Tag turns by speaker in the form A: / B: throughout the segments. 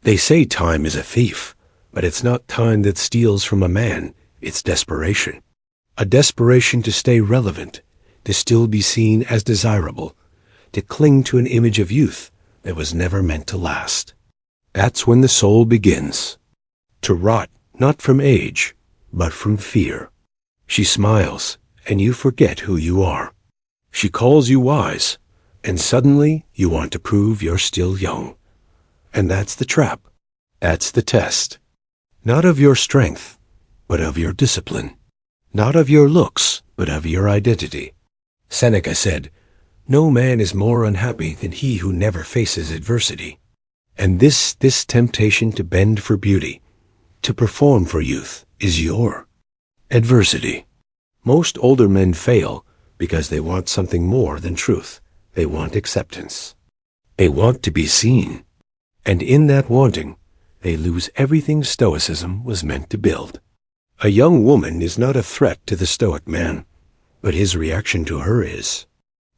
A: They say time is a thief, but it's not time that steals from a man, it's desperation. A desperation to stay relevant, to still be seen as desirable, to cling to an image of youth that was never meant to last. That's when the soul begins to rot, not from age, but from fear. She smiles, and you forget who you are. She calls you wise, and suddenly you want to prove you're still young. And that's the trap. That's the test. Not of your strength, but of your discipline. Not of your looks, but of your identity. Seneca said, "No man is more unhappy than he who never faces adversity." And this temptation to bend for beauty, to perform for youth, is your adversity. Most older men fail because they want something more than truth. They want acceptance. They want to be seen. And in that wanting, they lose everything Stoicism was meant to build. A young woman is not a threat to the Stoic man, but his reaction to her is.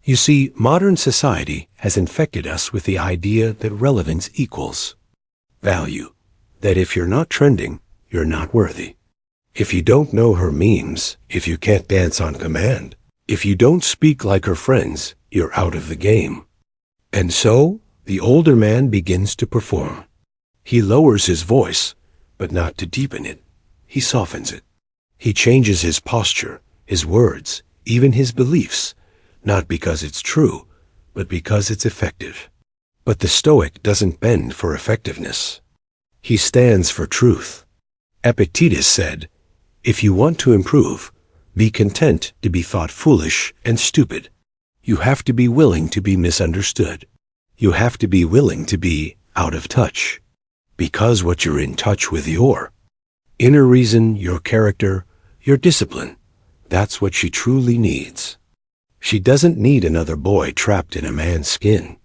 A: You see, modern society has infected us with the idea that relevance equals value, that if you're not trending, you're not worthy. If you don't know her memes, if you can't dance on command, if you don't speak like her friends, you're out of the game. And so, the older man begins to perform. He lowers his voice, but not to deepen it. He softens it. He changes his posture, his words, even his beliefs, not because it's true, but because it's effective. But the Stoic doesn't bend for effectiveness. He stands for truth. Epictetus said, "If you want to improve, be content to be thought foolish and stupid. You have to be willing to be misunderstood. You have to be willing to be out of touch. Because what you're in touch with your inner reason, your character, your discipline, that's what she truly needs. She doesn't need another boy trapped in a man's skin.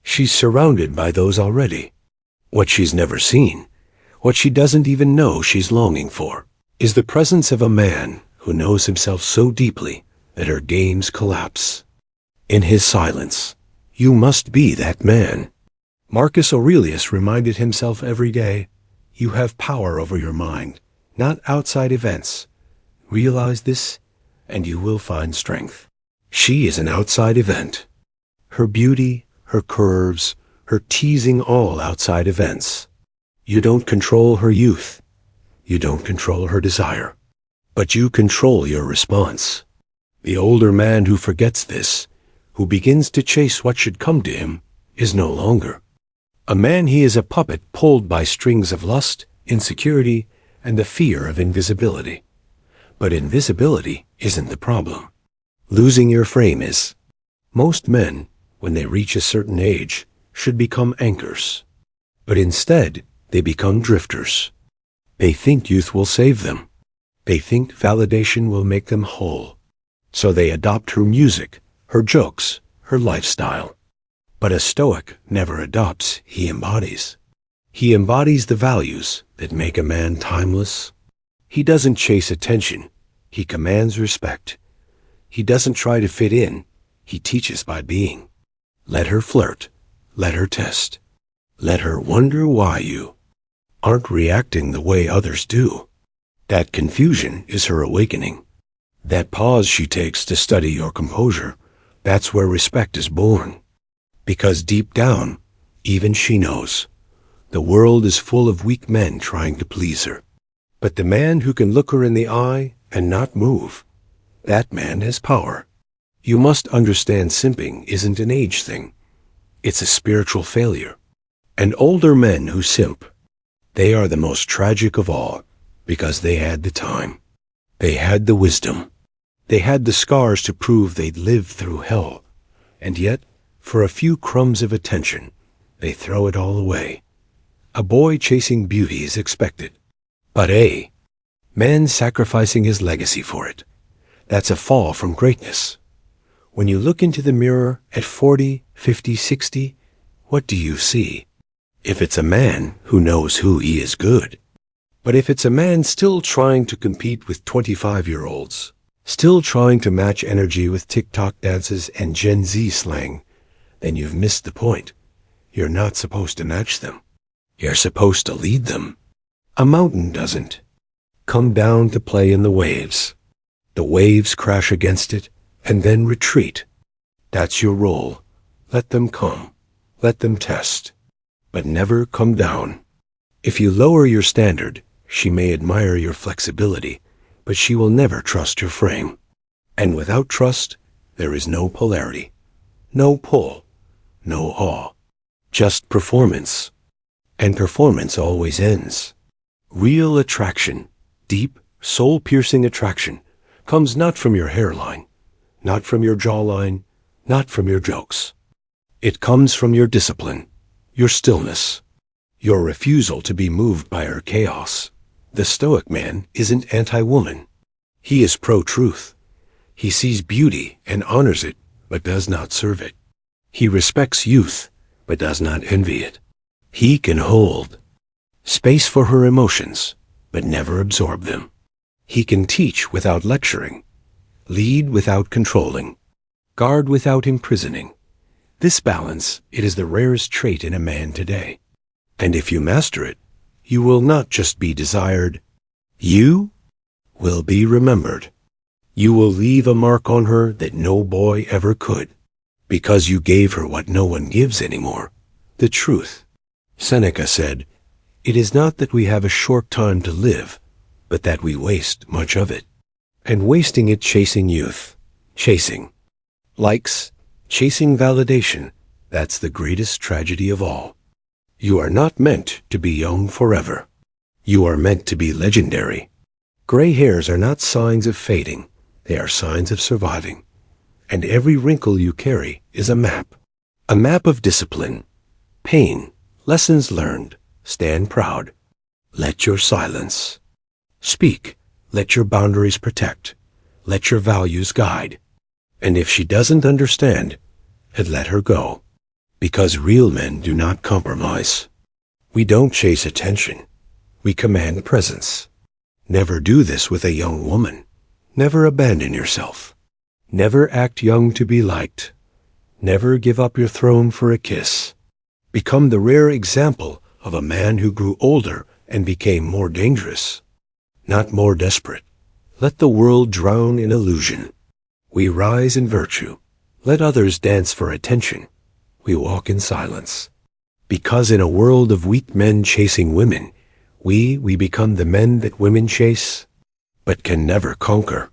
A: She's surrounded by those already. What she's never seen, what she doesn't even know she's longing for, is the presence of a man who knows himself so deeply that her games collapse. In his silence, you must be that man." Marcus Aurelius reminded himself every day, "You have power over your mind, not outside events. Realize this, and you will find strength." She is an outside event. Her beauty, her curves, her teasing, all outside events. You don't control her youth. You don't control her desire. But you control your response. The older man who forgets this, who begins to chase what should come to him, is no longer a man. He is a puppet pulled by strings of lust, insecurity, and the fear of invisibility. But invisibility isn't the problem. Losing your frame is. Most men, when they reach a certain age, should become anchors. But instead, they become drifters. They think youth will save them. They think validation will make them whole. So they adopt her music, her jokes, her lifestyle. But a Stoic never adopts, he embodies. He embodies the values that make a man timeless. He doesn't chase attention. He commands respect. He doesn't try to fit in. He teaches by being. Let her flirt. Let her test. Let her wonder why you aren't reacting the way others do. That confusion is her awakening. That pause she takes to study your composure, that's where respect is born. Because deep down, even she knows, the world is full of weak men trying to please her. But the man who can look her in the eye and not move, that man has power. You must understand simping isn't an age thing. It's a spiritual failure. And older men who simp, they are the most tragic of all, because they had the time. They had the wisdom. They had the scars to prove they'd lived through hell. And yet, for a few crumbs of attention, they throw it all away. A boy chasing beauty is expected. But a man sacrificing his legacy for it, that's a fall from greatness. When you look into the mirror at 40, 50, 60, what do you see? If it's a man who knows who he is, good. But if it's a man still trying to compete with 25-year-olds, still trying to match energy with TikTok dances and Gen Z slang, then you've missed the point. You're not supposed to match them. You're supposed to lead them. A mountain doesn't. Come down to play in the waves. The waves crash against it and then retreat. That's your role. Let them come. Let them test. But never come down. If you lower your standard, she may admire your flexibility, but she will never trust your frame. And without trust, there is no polarity, no pull, no awe, just performance. And performance always ends. Real attraction, deep, soul-piercing attraction, comes not from your hairline, not from your jawline, not from your jokes. It comes from your discipline, your stillness, your refusal to be moved by her chaos. The Stoic man isn't anti-woman. He is pro-truth. He sees beauty and honors it, but does not serve it. He respects youth, but does not envy it. He can hold space for her emotions, but never absorb them. He can teach without lecturing, lead without controlling, guard without imprisoning. This balance, it is the rarest trait in a man today. And if you master it, you will not just be desired. You will be remembered. You will leave a mark on her that no boy ever could, because you gave her what no one gives anymore, the truth. Seneca said, "It is not that we have a short time to live, but that we waste much of it." And wasting it chasing youth, chasing likes, chasing validation, that's the greatest tragedy of all. You are not meant to be young forever. You are meant to be legendary. Gray hairs are not signs of fading, they are signs of surviving. And every wrinkle you carry is a map of discipline, pain, lessons learned. Stand proud. Let your silence speak. Let your boundaries protect. Let your values guide. And if she doesn't understand, let her go. Because real men do not compromise. We don't chase attention. We command presence. Never do this with a young woman. Never abandon yourself. Never act young to be liked. Never give up your throne for a kiss. Become the rare example of a man who grew older and became more dangerous, not more desperate. Let the world drown in illusion. We rise in virtue. Let others dance for attention. We walk in silence. Because in a world of weak men chasing women, we become the men that women chase, but can never conquer.